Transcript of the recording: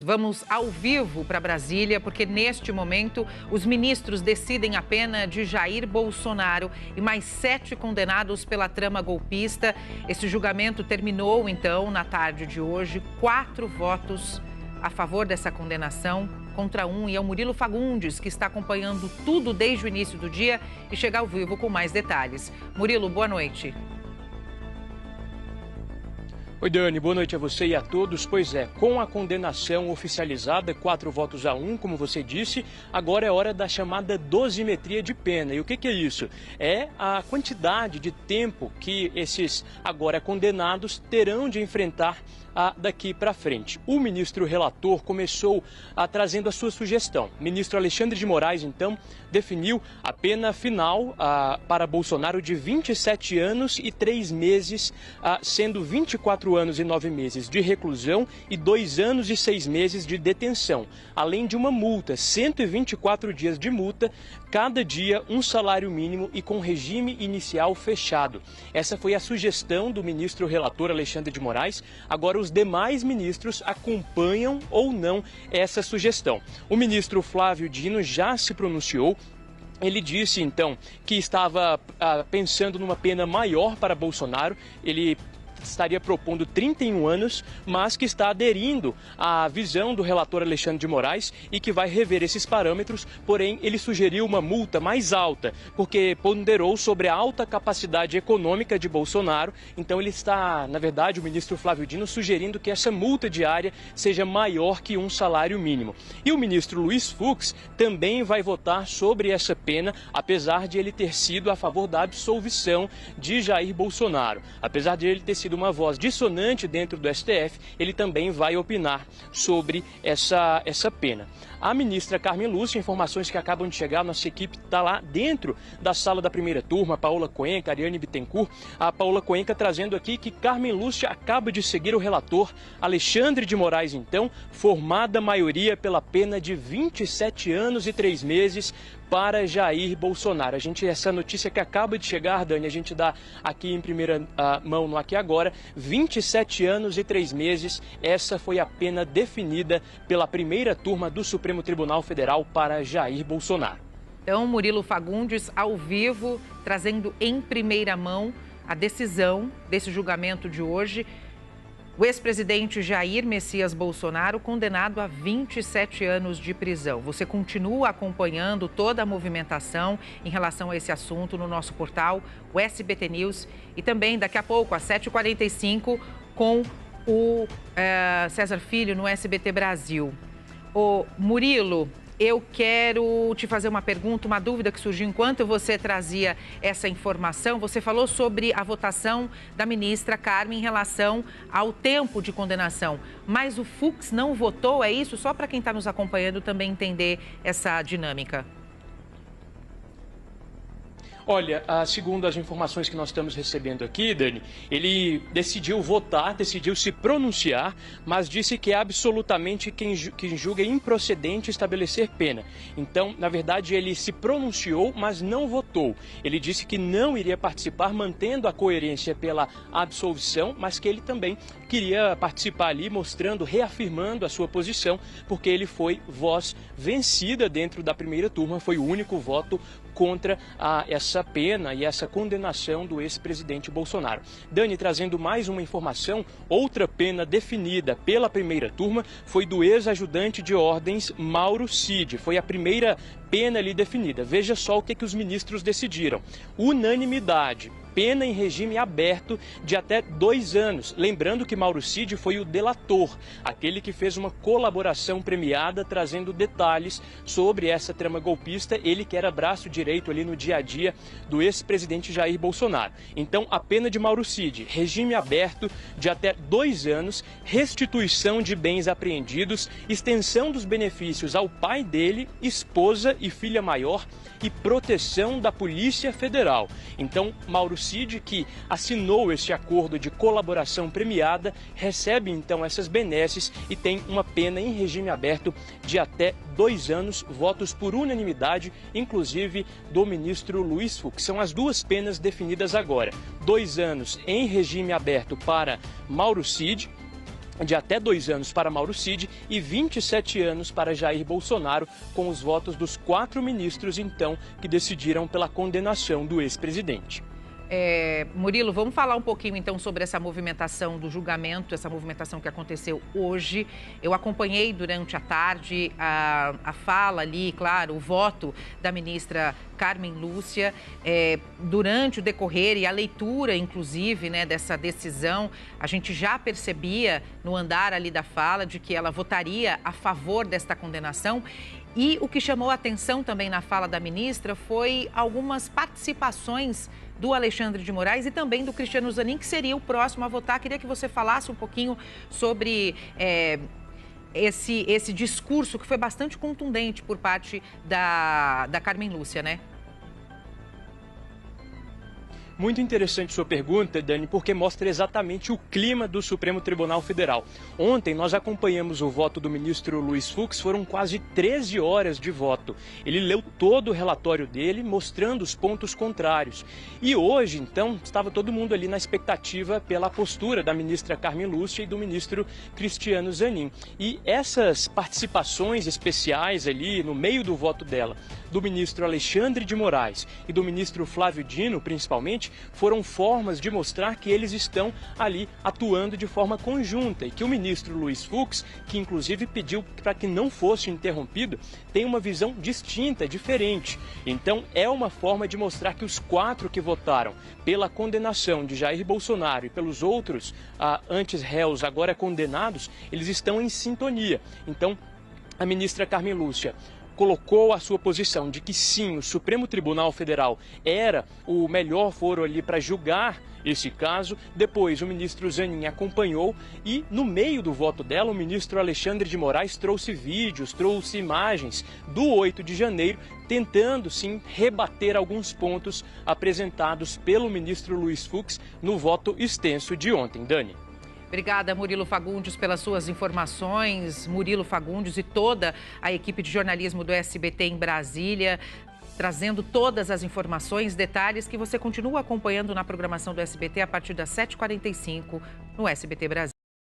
Vamos ao vivo para Brasília, porque neste momento os ministros decidem a pena de Jair Bolsonaro e mais 7 condenados pela trama golpista. Esse julgamento terminou, então, na tarde de hoje. 4 votos a favor dessa condenação contra 1. E é o Murilo Fagundes, que está acompanhando tudo desde o início do dia e chega ao vivo com mais detalhes. Murilo, boa noite. Oi, Dani, boa noite a você e a todos. Pois é, com a condenação oficializada, 4 votos a 1, como você disse, agora é hora da chamada dosimetria de pena. E o que é isso? É a quantidade de tempo que esses agora condenados terão de enfrentar daqui para frente. O ministro relator começou trazendo a sua sugestão. O ministro Alexandre de Moraes, então, definiu a pena final para Bolsonaro de 27 anos e 3 meses, sendo 24 anos e 9 meses de reclusão e 2 anos e 6 meses de detenção, além de uma multa, 124 dias de multa, cada dia um salário mínimo e com regime inicial fechado. Essa foi a sugestão do ministro relator Alexandre de Moraes. Agora os demais ministros acompanham ou não essa sugestão. O ministro Flávio Dino já se pronunciou. Ele disse, então, que estava pensando numa pena maior para Bolsonaro. Ele estaria propondo 31 anos, mas que está aderindo à visão do relator Alexandre de Moraes e que vai rever esses parâmetros, porém ele sugeriu uma multa mais alta, porque ponderou sobre a alta capacidade econômica de Bolsonaro. Então ele está, na verdade, o ministro Flávio Dino sugerindo que essa multa diária seja maior que um salário mínimo. E o ministro Luiz Fux também vai votar sobre essa pena, apesar de ele ter sido a favor da absolvição de Jair Bolsonaro. Apesar de ele ter sido uma voz dissonante dentro do STF, ele também vai opinar sobre essa pena. A ministra Carmen Lúcia, informações que acabam de chegar, nossa equipe está lá dentro da sala da primeira turma, a Paola Cuenca, a Ariane Bittencourt, a Paola Cuenca trazendo aqui que Carmen Lúcia acaba de seguir o relator Alexandre de Moraes, então, formada maioria pela pena de 27 anos e 3 meses para Jair Bolsonaro. Essa notícia que acaba de chegar, Dani, a gente dá aqui em primeira mão no Aqui Agora, 27 anos e 3 meses, essa foi a pena definida pela primeira turma do Supremo Tribunal Federal para Jair Bolsonaro. Então, Murilo Fagundes, ao vivo, trazendo em primeira mão a decisão desse julgamento de hoje. O ex-presidente Jair Messias Bolsonaro, condenado a 27 anos de prisão. Você continua acompanhando toda a movimentação em relação a esse assunto no nosso portal, o SBT News. E também, daqui a pouco, às 7h45, com o César Filho no SBT Brasil. Ô, Murilo, eu quero te fazer uma pergunta, uma dúvida que surgiu enquanto você trazia essa informação. Você falou sobre a votação da ministra Carmen em relação ao tempo de condenação, mas o Fux não votou, é isso? Só para quem está nos acompanhando também entender essa dinâmica. Olha, segundo as informações que nós estamos recebendo aqui, Dani, ele decidiu votar, decidiu se pronunciar, mas disse que é absolutamente quem julga improcedente estabelecer pena. Então, na verdade, ele se pronunciou, mas não votou. Ele disse que não iria participar, mantendo a coerência pela absolvição, mas que ele também queria participar ali, mostrando, reafirmando a sua posição, porque ele foi voz vencida dentro da primeira turma, foi o único voto contra essa pena e essa condenação do ex-presidente Bolsonaro. Dani, trazendo mais uma informação, outra pena definida pela primeira turma foi do ex-ajudante de ordens Mauro Cid. Foi a primeira pena ali definida. Veja só o que os ministros decidiram. Unanimidade. Pena em regime aberto de até 2 anos. Lembrando que Mauro Cid foi o delator, aquele que fez uma colaboração premiada trazendo detalhes sobre essa trama golpista, ele que era braço direito ali no dia a dia do ex-presidente Jair Bolsonaro. Então, a pena de Mauro Cid, regime aberto de até 2 anos, restituição de bens apreendidos, extensão dos benefícios ao pai dele, esposa e filha maior e proteção da Polícia Federal. Então, Mauro Cid, que assinou esse acordo de colaboração premiada, recebe então essas benesses e tem uma pena em regime aberto de até 2 anos, votos por unanimidade, inclusive do ministro Luiz Fux. São as 2 penas definidas agora. 2 anos em regime aberto para Mauro Cid de até 2 anos para Mauro Cid e 27 anos para Jair Bolsonaro, com os votos dos 4 ministros, então, que decidiram pela condenação do ex-presidente. Murilo, vamos falar um pouquinho então sobre essa movimentação do julgamento, essa movimentação que aconteceu hoje. Eu acompanhei durante a tarde a fala ali, claro, o voto da ministra Carmen Lúcia. Durante o decorrer e a leitura, inclusive, né, dessa decisão, a gente já percebia no andar ali da fala de que ela votaria a favor desta condenação. E o que chamou a atenção também na fala da ministra foi algumas participações do Alexandre de Moraes e também do Cristiano Zanin, que seria o próximo a votar. Queria que você falasse um pouquinho sobre esse discurso que foi bastante contundente por parte da Carmen Lúcia, né? Muito interessante sua pergunta, Dani, porque mostra exatamente o clima do Supremo Tribunal Federal. Ontem nós acompanhamos o voto do ministro Luiz Fux, foram quase 13 horas de voto. Ele leu todo o relatório dele, mostrando os pontos contrários. E hoje, então, estava todo mundo ali na expectativa pela postura da ministra Carmen Lúcia e do ministro Cristiano Zanin. E essas participações especiais ali, no meio do voto dela, do ministro Alexandre de Moraes e do ministro Flávio Dino, principalmente, foram formas de mostrar que eles estão ali atuando de forma conjunta e que o ministro Luiz Fux, que inclusive pediu para que não fosse interrompido, tem uma visão distinta, diferente. Então é uma forma de mostrar que os 4 que votaram pela condenação de Jair Bolsonaro e pelos outros antes réus, agora condenados, eles estão em sintonia. Então a ministra Carmen Lúcia colocou a sua posição de que sim, o Supremo Tribunal Federal era o melhor foro ali para julgar esse caso. Depois o ministro Zanin acompanhou e no meio do voto dela o ministro Alexandre de Moraes trouxe vídeos, trouxe imagens do 8 de janeiro, tentando sim rebater alguns pontos apresentados pelo ministro Luiz Fux no voto extenso de ontem. Dani. Obrigada, Murilo Fagundes, pelas suas informações. Murilo Fagundes e toda a equipe de jornalismo do SBT em Brasília, trazendo todas as informações, detalhes que você continua acompanhando na programação do SBT a partir das 7h45 no SBT Brasil.